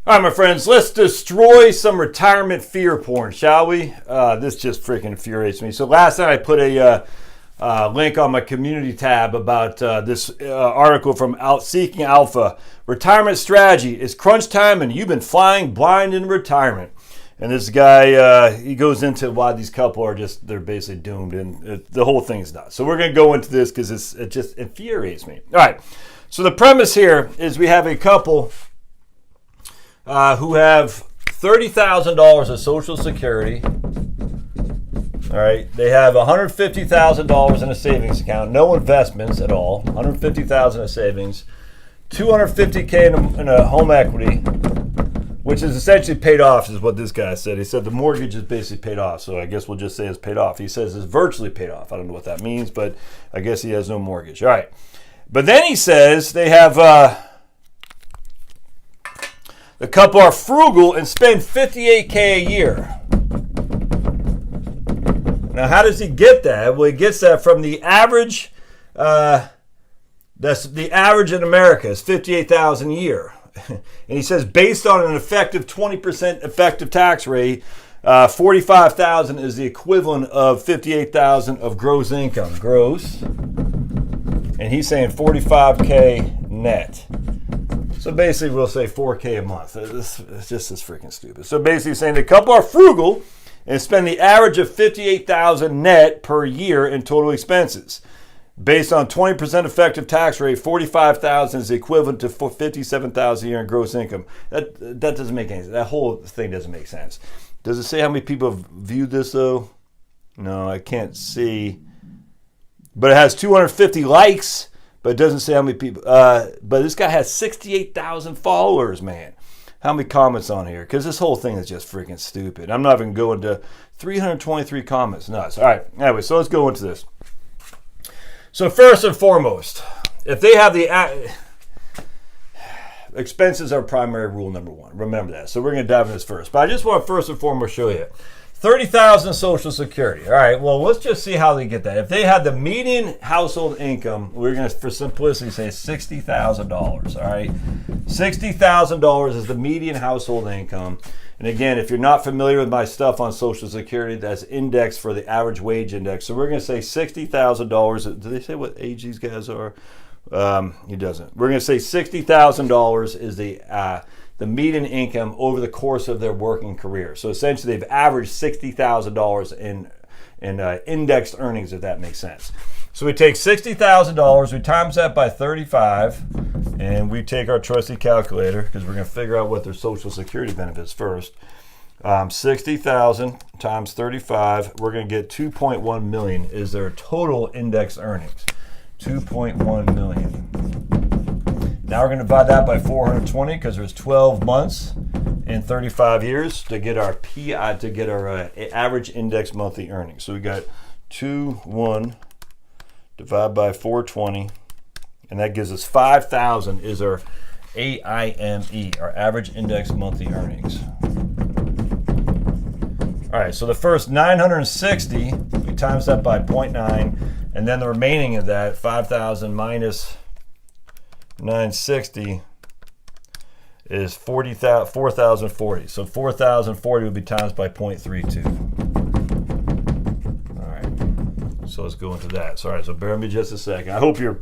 All right, my friends, let's destroy some retirement fear porn, shall we? This just freaking infuriates me. So last night I put a link on my community tab about this article from Seeking Alpha. Retirement strategy is crunch time and you've been flying blind in retirement. And this guy, he goes into why these couple are they're basically doomed, and the whole thing is nuts. So we're going to go into this because it just infuriates me. All right, so the premise here is we have a couple who have $30,000 of Social Security. All right, they have $150,000 in a savings account, no investments at all. $150,000 in savings, $250K in a home equity, which is essentially paid off, is what this guy said. He said the mortgage is basically paid off, so I guess we'll just say it's paid off. He says it's virtually paid off. I don't know what that means, but I guess he has no mortgage. All right, but then he says they have. The couple are frugal and spend $58K a year. Now, how does he get that? Well, he gets that from the average. That's the average in America is $58,000 a year, and he says based on an effective 20% effective tax rate, $45,000 is the equivalent of $58,000 of gross income, gross, and he's saying $45K net. So basically, we'll say $4K a month. It's just this freaking stupid. So basically saying the couple are frugal and spend the average of $58,000 net per year in total expenses. Based on 20% effective tax rate, $45,000 is equivalent to $57,000 a year in gross income. That doesn't make any sense. That whole thing doesn't make sense. Does it say how many people have viewed this, though? No, I can't see. But it has 250 likes. But it doesn't say how many people. But this guy has 68,000 followers, man. How many comments on here? Because this whole thing is just freaking stupid. I'm not even going to 323 comments. Nuts. All right. Anyway, so let's go into this. So first and foremost, if they have the expenses are primary rule number one. Remember that. So we're going to dive into this first. But I just want to first and foremost show you $30,000 Social Security. All right, well, let's just see how they get that. If they had the median household income, we're going to, for simplicity, say $60,000. All right, $60,000 is the median household income. And again, if you're not familiar with my stuff on Social Security, that's indexed for the average wage index. So we're going to say $60,000. Do they say what age these guys are? He doesn't. We're going to say $60,000 is the median income over the course of their working career. So essentially, they've averaged $60,000 in indexed earnings, if that makes sense. So we take $60,000, we times that by 35, and we take our trusty calculator because we're going to figure out what their Social Security benefits first. 60,000 times 35, we're going to get 2.1 million is their total index earnings. 2.1 million. Now we're going to divide that by 420 because there's 12 months in 35 years to get our PI, to get our average index monthly earnings. So we got 2.1 divided by 420, and that gives us 5,000 is our AIME, our average index monthly earnings. All right, so the first 960, we times that by 0.9, and then the remaining of that, 5,000 minus 960 is 4,040. So 4,040 would be times by 0.32. All right. So let's go into that. So, all right. So bear with me just a second. I hope you're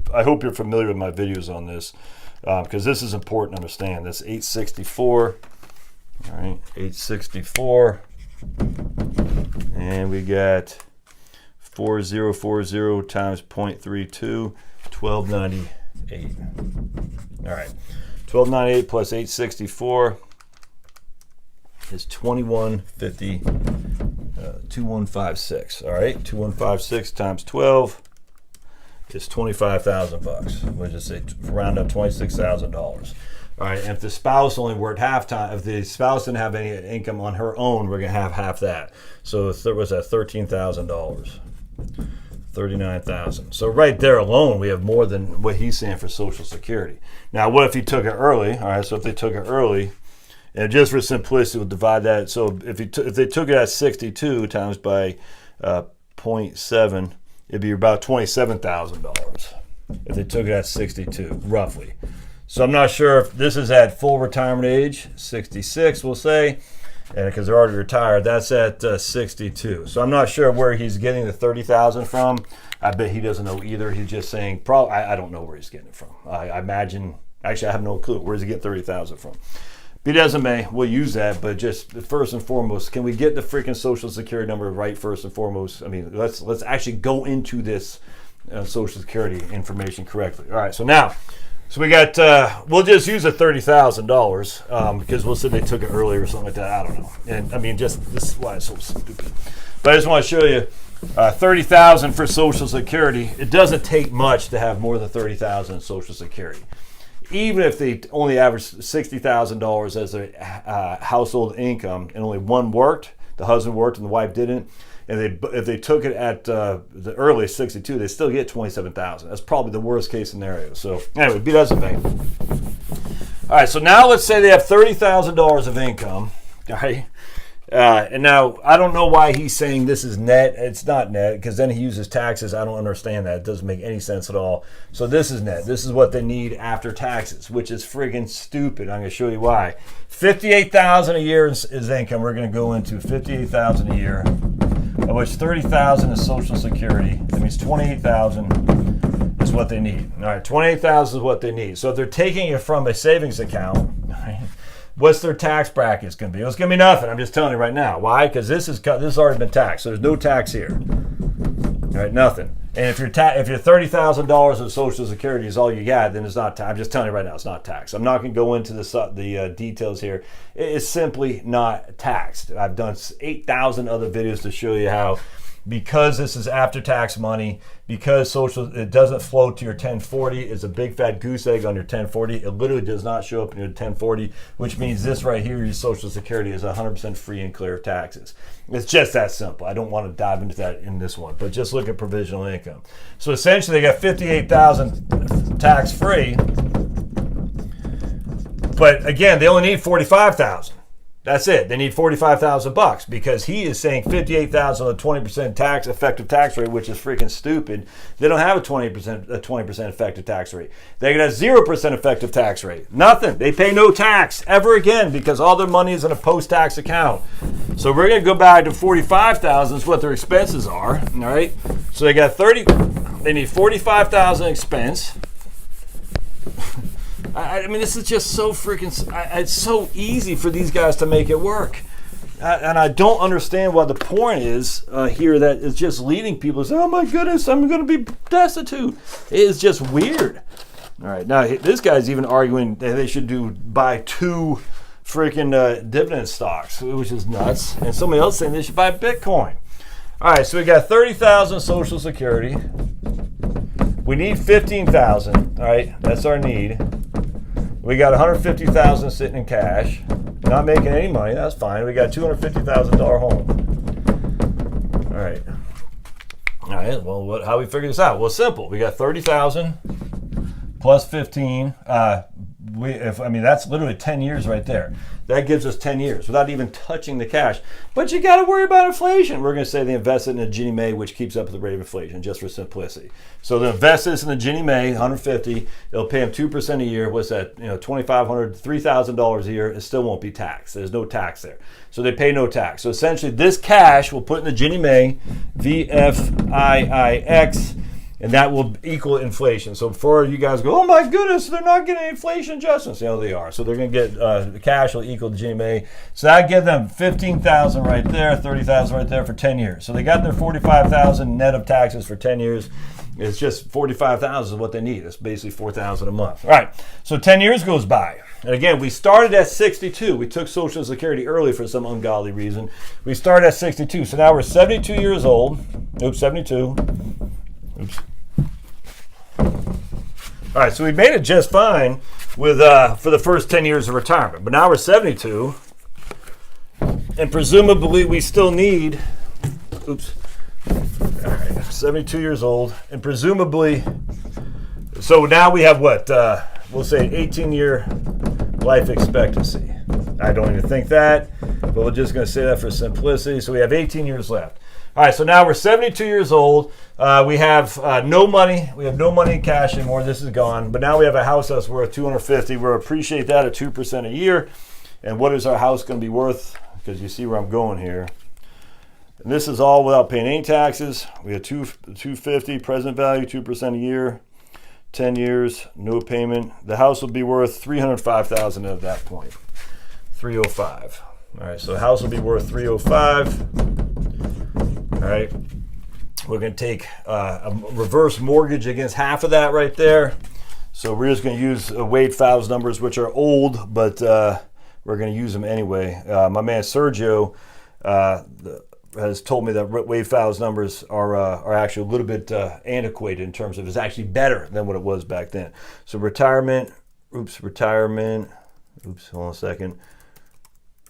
familiar with my videos on this because this is important to understand. That's 864. All right. 864, and we got 4040 times 0.32, 1298. All right, 1298 plus 864 is 2150, 2156. All right, 2156 times 12 is $25,000. We'll just say round up $26,000. All right, and if the spouse only worked half time, if the spouse didn't have any income on her own, we're gonna have half that. So if there was at $13,000. 39,000. So right there alone, we have more than what he's saying for Social Security. Now, what if he took it early? All right, so if they took it early, and just for simplicity, we'll divide that. So if they took it at 62 times by 0.7, it'd be about $27,000 if they took it at 62, roughly. So I'm not sure if this is at full retirement age, 66 we'll say, and because they're already retired, that's at 62. So I'm not sure where he's getting the 30,000 from. I bet he doesn't know either. He's just saying, I don't know where he's getting it from. I imagine, actually I have no clue. Where's he getting 30,000 from? Be that as it may, we'll use that, but just first and foremost, can we get the freaking Social Security number right first and foremost? I mean, let's actually go into this Social Security information correctly. All right, so now, we got, we'll just use the $30,000 because we'll say they took it earlier or something like that. I don't know. And I mean, just this is why it's so stupid. But I just want to show you $30,000 for Social Security. It doesn't take much to have more than $30,000 in Social Security. Even if they only average $60,000 as their household income and only one worked, the husband worked and the wife didn't, and if they took it at the earliest 62, they still get $27,000. That's probably the worst case scenario. So anyway, be that as it may. All right, so now let's say they have $30,000 of income. All right. And now, I don't know why he's saying this is net. It's not net, because then he uses taxes. I don't understand that. It doesn't make any sense at all. So this is net. This is what they need after taxes, which is friggin' stupid. I'm going to show you why. $58,000 a year is income. We're going to go into $58,000 a year, of which $30,000 is Social Security. That means $28,000 is what they need. All right, $28,000 is what they need. So if they're taking it from a savings account, right, what's their tax bracket going to be? It's going to be nothing. I'm just telling you right now. Why? Because this has already been taxed. So there's no tax here. All right, nothing. And if your $30,000 of Social Security is all you got, then it's not tax. I'm just telling you right now, it's not taxed. I'm not going to go into the details here. It's simply not taxed. I've done 8,000 other videos to show you how, because this is after-tax money, because it doesn't flow to your 1040, it's a big fat goose egg on your 1040. It literally does not show up in your 1040, which means this right here, your Social Security, is 100% free and clear of taxes. It's just that simple. I don't want to dive into that in this one, but just look at provisional income. So essentially, they got $58,000 tax-free, but again, they only need $45,000. That's it. They need $45,000 because he is saying $58,000 with a 20% effective tax rate, which is freaking stupid. They don't have a 20% effective tax rate. They got a 0% effective tax rate. Nothing. They pay no tax ever again because all their money is in a post-tax account. So we're going to go back to $45,000 is what their expenses are. All right. So they got They need $45,000 expense. I mean, this is just so freaking, it's so easy for these guys to make it work. And I don't understand what the point is here that is just leading people to say, oh my goodness, I'm going to be destitute. It is just weird. All right, now this guy's even arguing that they should buy 2 freaking dividend stocks, which is nuts. And somebody else saying they should buy Bitcoin. All right, so we got $30,000 Social Security. We need $15,000, all right, that's our need. We got $150,000 sitting in cash, not making any money, that's fine. We got $250,000 home. All right, well, how we figure this out? Well, it's simple. We got $30,000 plus 15. That's literally 10 years right there. That gives us 10 years without even touching the cash. But you got to worry about inflation. We're going to say they invest it in a Ginnie Mae, which keeps up with the rate of inflation, just for simplicity. So they invest this in the Ginnie Mae, $150. It'll pay them 2% a year. What's that? $2,500, $3,000 a year. It still won't be taxed. There's no tax there. So they pay no tax. So essentially, this cash we'll put in the Ginnie Mae, VFIIX. And that will equal inflation. So before you guys go, oh my goodness, they're not getting inflation adjustments. Yeah, they are. So they're going to get the cash will equal the Ginnie Mae. So that gives them $15,000 right there, $30,000 right there for 10 years. So they got their $45,000 net of taxes for 10 years. It's just $45,000 is what they need. It's basically $4,000 a month. All right. So 10 years goes by. And again, we started at 62. We took Social Security early for some ungodly reason. We started at 62. So now we're 72 years old. Oops, 72. Oops. All right, so we made it just fine with for the first 10 years of retirement. But now we're 72, and presumably we still need, all right, 72 years old, and presumably, so now we have what, we'll say 18-year life expectancy. I don't even think that, but we're just going to say that for simplicity. So we have 18 years left. All right, so now we're 72 years old. We have no money. We have no money in cash anymore. This is gone. But now we have a house that's worth $250. We'll appreciate that at 2% a year. And what is our house going to be worth? Because you see where I'm going here. And this is all without paying any taxes. We have $250 present value, 2% a year, 10 years, no payment. The house will be worth $305,000 at that point. 305. All right, so the house will be worth 305. All right, we're going to take a reverse mortgage against half of that right there. So we're just going to use Wade Fowles numbers, which are old, but we're going to use them anyway. My man Sergio has told me that Wade Fowles numbers are actually a little bit antiquated in terms of it's actually better than what it was back then. So retirement, hold on a second.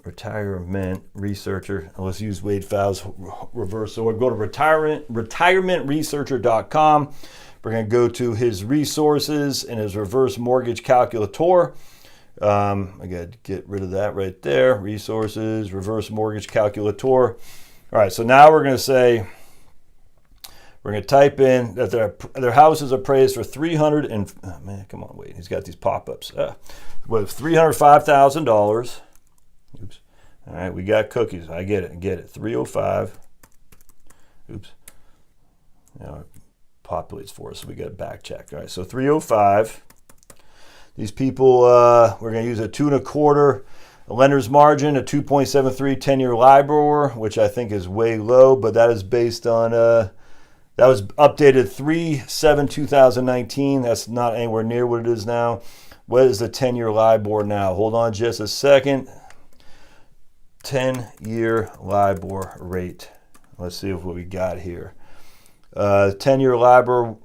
Retirement researcher. Let's use Wade Fowles reverse. So we'll go to retirementresearcher.com. We're going to go to his resources and his reverse mortgage calculator. I got to get rid of that right there. Resources, reverse mortgage calculator. All right, so now we're going to say, we're going to type in that their house is appraised for come on, wait, he's got these pop-ups. With $305,000. Oops. All right, we got cookies. I get it. 305. Oops. Now it populates for us, so we got to back check. All right, so 305. These people, we're going to use a 2.25. A lender's margin, a 2.73 10-year LIBOR, which I think is way low, but that is based on, that was updated 3/7/2019. That's not anywhere near what it is now. What is the 10-year LIBOR now? Hold on just a second. 10-year LIBOR rate. Let's see what we got here. 10-year LIBOR.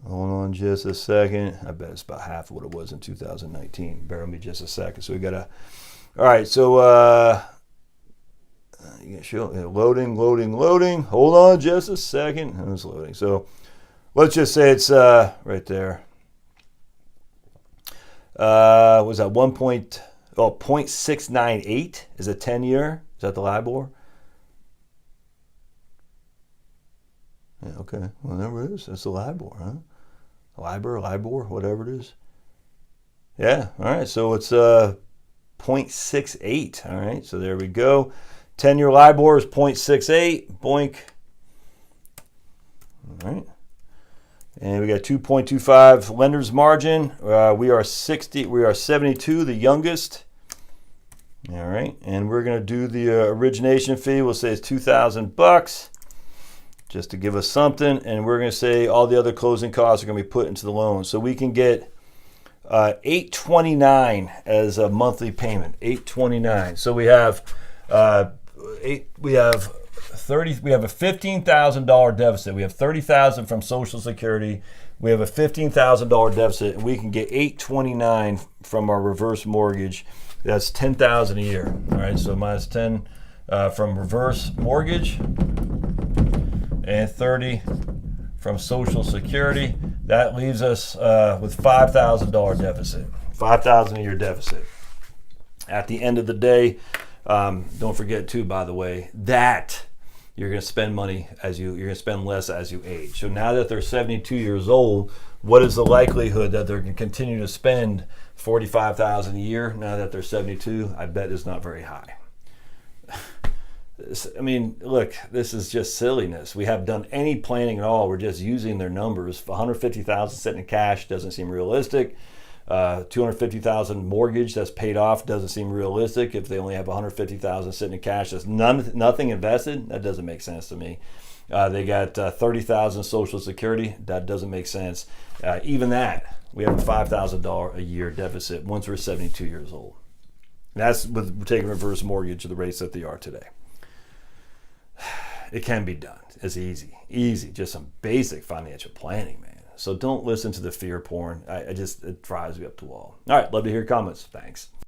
Hold on just a second. I bet it's about half of what it was in 2019. Bear with me just a second. So we got to, all right, so loading. Hold on just a second. It's loading. So let's just say it's right there. Was that 0.698 is a 10-year? Is that the LIBOR? Yeah, okay. Well, there it is. That's the LIBOR, huh? LIBOR, whatever it is. Yeah, all right. So it's 0.68. All right, so there we go. 10-year LIBOR is 0.68. Boink. All right. And we got 2.25 lender's margin. We are 72, the youngest. All right, and we're going to do the origination fee. We'll say it's $2,000. Just to give us something, and we're going to say all the other closing costs are going to be put into the loan. So we can get $829 as a monthly payment. $829. So we have a $15,000 deficit. We have $30,000 from Social Security. We have a $15,000 deficit, and we can get $829 from our reverse mortgage. That's $10,000 a year. All right, so minus 10 from reverse mortgage. And 30 from Social Security. That leaves us with $5,000 deficit. $5,000 a year deficit. At the end of the day, don't forget too, by the way, that you're going to spend money you're going to spend less as you age. So now that they're 72 years old, what is the likelihood that they're going to continue to spend $45,000 a year now that they're 72? I bet it's not very high. I mean, look, this is just silliness. We haven't done any planning at all. We're just using their numbers. $150,000 sitting in cash doesn't seem realistic. $250,000 mortgage that's paid off doesn't seem realistic. If they only have $150,000 sitting in cash, that's nothing invested. That doesn't make sense to me. They got $30,000 Social Security. That doesn't make sense. Even that, we have a $5,000 a year deficit once we're 72 years old. And that's with taking reverse mortgage to the rates that they are today. It can be done. It's easy. Just some basic financial planning, man. So don't listen to the fear porn. It drives me up the wall. All right, love to hear your comments. Thanks.